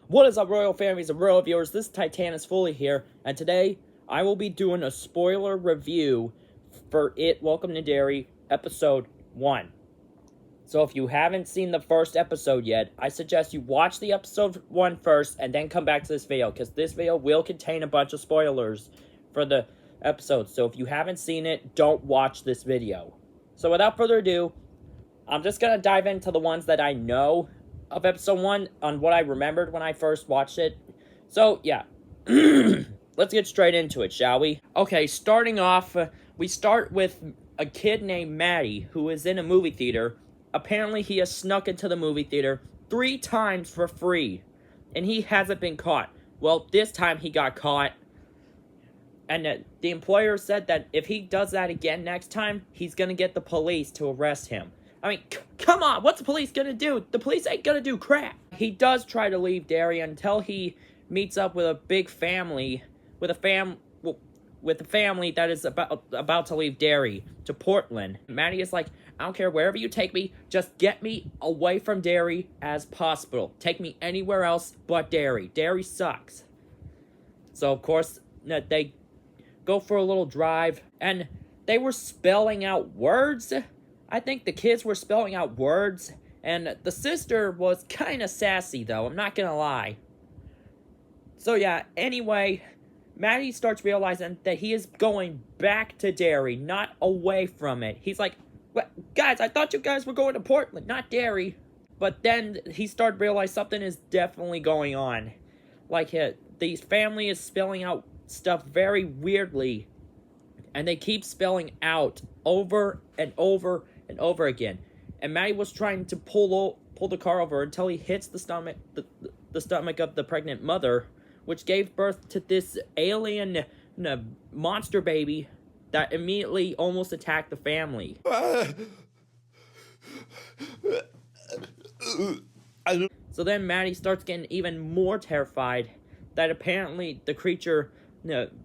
What is up, Royal families and Royal viewers? This is Titanus Fully here, and today I will be doing a spoiler review for It Welcome to Derry, Episode 1. So if you haven't seen the first episode yet, I suggest you watch the episode 1 first, and then come back to this video, because this video will contain a bunch of spoilers for the episode. So if you haven't seen it, don't watch this video. So without further ado, I'm just going to dive into the ones that I know of episode 1 on what I remembered when I first watched it. So, yeah. Let's get straight into it, shall we? Okay, starting off, we start with a kid named Maddie, who is in a movie theater. Apparently, he has snuck into the movie theater 3 times for free, and he hasn't been caught. Well, this time he got caught, and the employer said that if he does that again next time, he's gonna get the police to arrest him. I mean, come on, what's the police gonna do? The police ain't gonna do crap. He does try to leave Derry until he meets up with a big family, with a family that is about to leave Derry to Portland. Maddie is like, I don't care wherever you take me, just get me away from Derry as possible. Take me anywhere else but Derry. Derry sucks. So, of course, they go for a little drive, and they were spelling out words. I think the kids were spelling out words, and the sister was kind of sassy, though, I'm not gonna lie. So yeah, anyway, Maddie starts realizing that he is going back to Derry, not away from it. He's like, what? Guys, I thought you guys were going to Portland, not Derry. But then he started to realize something is definitely going on. Like, the family is spelling out stuff very weirdly, and they keep spelling out over and over and over again. And Maddie was trying to pull the car over until he hits the stomach of the pregnant mother, which gave birth to this alien monster baby that immediately almost attacked the family. So then Maddie starts getting even more terrified that apparently the creature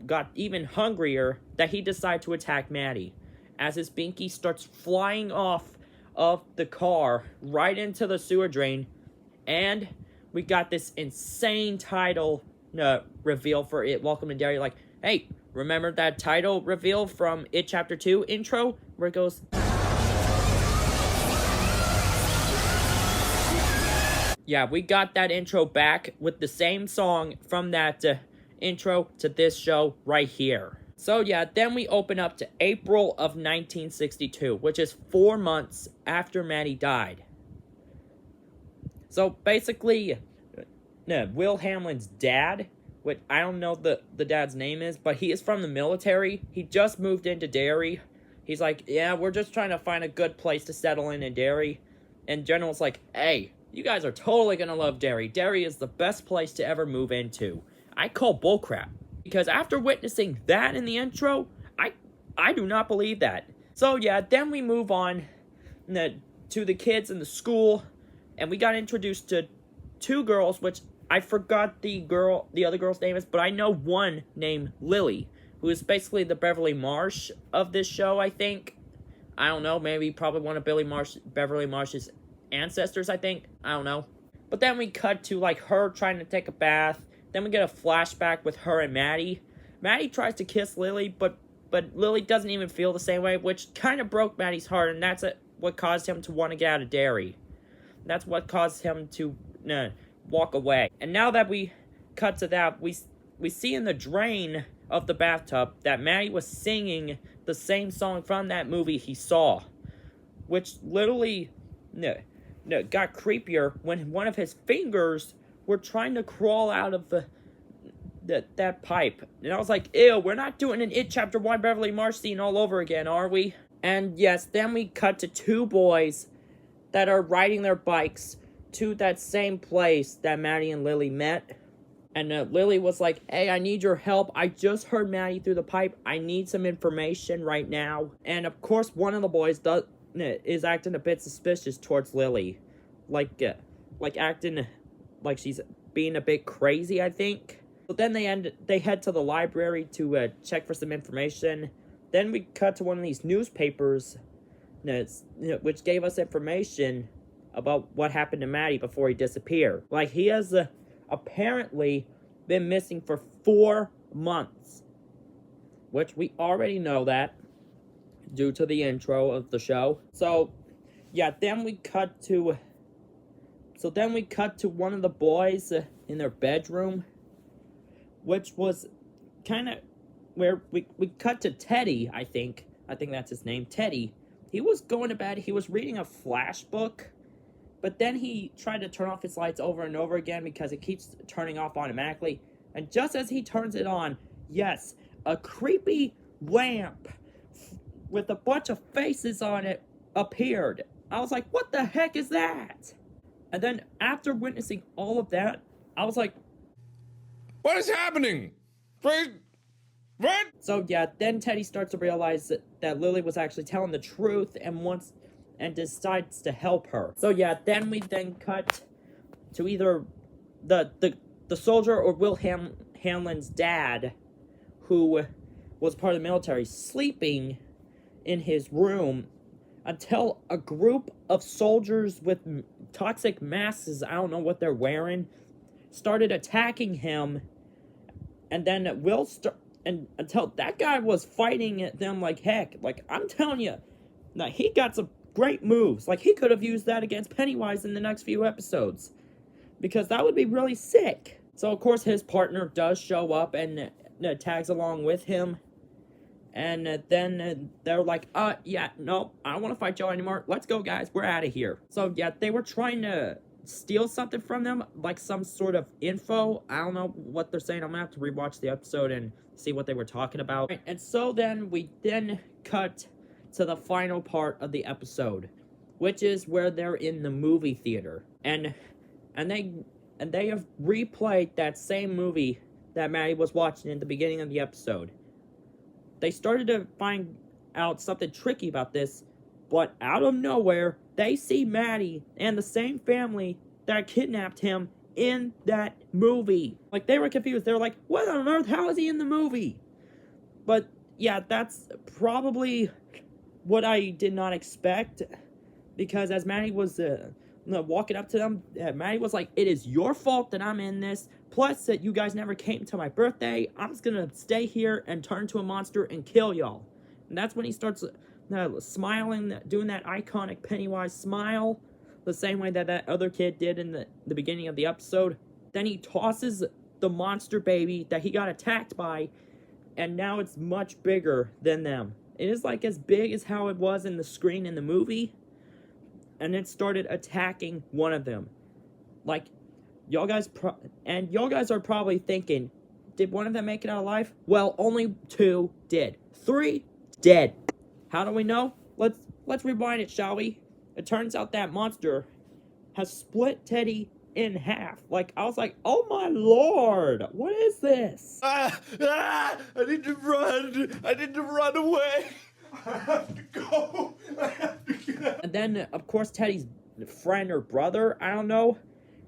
got even hungrier, that he decided to attack Maddie, as his binky starts flying off of the car right into the sewer drain. And we got this insane title reveal for It Welcome to Derry. Like, hey, remember that title reveal from It Chapter 2 intro, where it goes, yeah, we got that intro back with the same song from that intro to this show right here. So yeah, then we open up to April of 1962, which is 4 months after Maddie died. So basically, Will Hamlin's dad, which I don't know the dad's name is, but he is from the military. He just moved into Derry. He's like, yeah, we're just trying to find a good place to settle in Derry. And General's like, hey, you guys are totally gonna love Derry. Derry is the best place to ever move into. I call bullcrap. Because after witnessing that in the intro, I do not believe that. So yeah, then we move on to the kids in the school, and we got introduced to 2 girls, which I forgot the other girl's name is, but I know one named Lily, who is basically the Beverly Marsh of this show, I think. I don't know, maybe probably one of Beverly Marsh's ancestors, I think. I don't know. But then we cut to, like, her trying to take a bath. Then we get a flashback with her and Maddie. Maddie tries to kiss Lily, but Lily doesn't even feel the same way, which kind of broke Maddie's heart, and that's what caused him to want to get out of Derry. That's what caused him to walk away. And now that we cut to that, we see in the drain of the bathtub that Maddie was singing the same song from that movie he saw, which literally got creepier when one of his fingers were trying to crawl out of that pipe. And I was like, ew, we're not doing an It Chapter 1 Beverly Marsh scene all over again, are we? And yes, then we cut to 2 boys that are riding their bikes to that same place that Maddie and Lily met. And Lily was like, hey, I need your help. I just heard Maddie through the pipe. I need some information right now. And of course, one of the boys is acting a bit suspicious towards Lily. Like acting like she's being a bit crazy, I think. But then they head to the library to check for some information. Then we cut to one of these newspapers, which gave us information about what happened to Maddie before he disappeared. Like, he has a apparently been missing for 4 months. Which we already know that due to the intro of the show. So, yeah, then we cut to one of the boys in their bedroom, which was kind of where we cut to Teddy, I think that's his name, Teddy. He was going to bed, he was reading a flash book, but then he tried to turn off his lights over and over again because it keeps turning off automatically. And just as he turns it on, yes, a creepy lamp with a bunch of faces on it appeared. I was like, what the heck is that? And then after witnessing all of that, I was like, what is happening? What? So yeah, then Teddy starts to realize that Lily was actually telling the truth and decides to help her. So yeah, then we cut to either the soldier or Will Hanlon's dad, who was part of the military, sleeping in his room until a group of soldiers with toxic masks, I don't know what they're wearing, started attacking him. And then until that guy was fighting at them like heck. Like, I'm telling you, now he got some great moves. Like, he could have used that against Pennywise in the next few episodes, because that would be really sick. So, of course, his partner does show up and tags along with him. And then they're like, yeah, no, I don't want to fight y'all anymore. Let's go, guys. We're out of here. So, yeah, they were trying to steal something from them, like some sort of info. I don't know what they're saying. I'm gonna have to rewatch the episode and see what they were talking about. And so then we cut to the final part of the episode, which is where they're in the movie theater. And they have replayed that same movie that Maddie was watching in the beginning of the episode. They started to find out something tricky about this, but out of nowhere, they see Maddie and the same family that kidnapped him in that movie. Like, they were confused. They were like, what on earth? How is he in the movie? But, yeah, that's probably what I did not expect. Because as Maddie was walking up to them, Maddie was like, it is your fault that I'm in this. Plus, that you guys never came to my birthday. I'm just gonna stay here and turn into a monster and kill y'all. And that's when he starts smiling, doing that iconic Pennywise smile, the same way that other kid did in the beginning of the episode. Then he tosses the monster baby that he got attacked by, and now it's much bigger than them. It is like as big as how it was in the screen in the movie, and it started attacking one of them. Like, y'all guys are probably thinking, did one of them make it out alive? Well, only 2 did. 3 dead. How do we know? Let's rewind it, shall we? It turns out that monster has split Teddy in half. Like, I was like, oh my lord, what is this? I need to run. I need to run away. I have to go. I have to get out. And then, of course, Teddy's friend or brother, I don't know,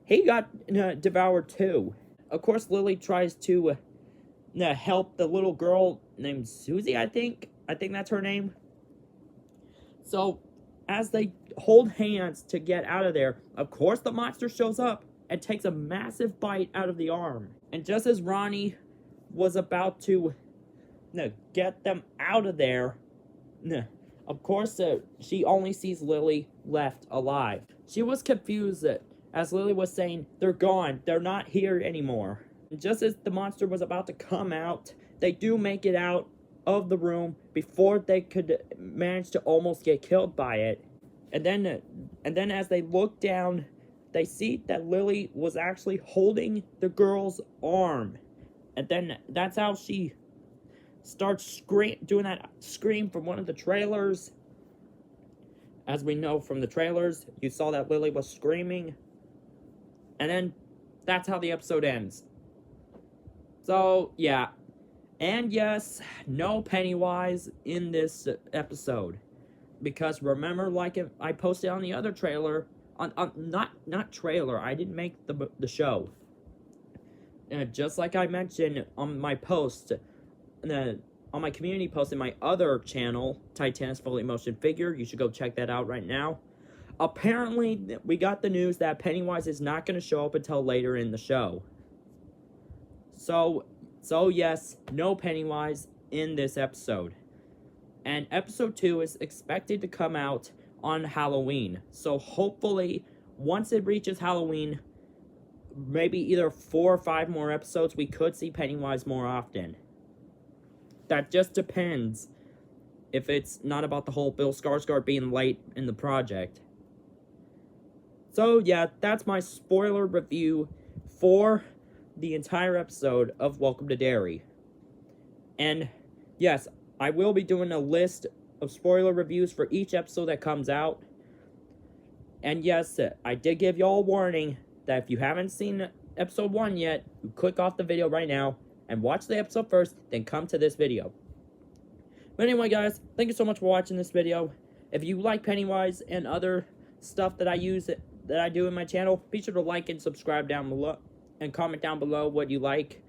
he got devoured too. Of course, Lily tries to help the little girl named Susie, I think that's her name. So, as they hold hands to get out of there, of course the monster shows up and takes a massive bite out of the arm. And just as Ronnie was about to get them out of there, of course she only sees Lily left alive. She was confused as Lily was saying, they're gone, they're not here anymore. And just as the monster was about to come out, they do make it out of the room before they could manage to almost get killed by it. And then as they look down, they see that Lily was actually holding the girl's arm. And then that's how she starts doing that scream from one of the trailers. As we know from the trailers, you saw that Lily was screaming. And then that's how the episode ends. So, yeah. And yes, no Pennywise in this episode. Because remember, like I posted on the other trailer, not trailer, I didn't make the show. Just like I mentioned on my post, on my community post in my other channel, Titanus Fully Motion Figure, you should go check that out right now. Apparently, we got the news that Pennywise is not going to show up until later in the show. So yes, no Pennywise in this episode. And episode 2 is expected to come out on Halloween. So hopefully, once it reaches Halloween, maybe either 4 or 5 more episodes, we could see Pennywise more often. That just depends if it's not about the whole Bill Skarsgård being late in the project. So yeah, that's my spoiler review for the entire episode of Welcome to Derry. And yes, I will be doing a list of spoiler reviews for each episode that comes out. And yes, I did give y'all a warning that if you haven't seen episode 1 yet, you click off the video right now and watch the episode first, then come to this video. But anyway, guys, thank you so much for watching this video. If you like Pennywise and other stuff that I do in my channel, be sure to like and subscribe down below, and comment down below what you like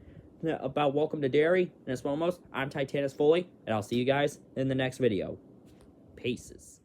about Welcome to Derry. And as well, I'm Titanus Foley, and I'll see you guys in the next video. Peace.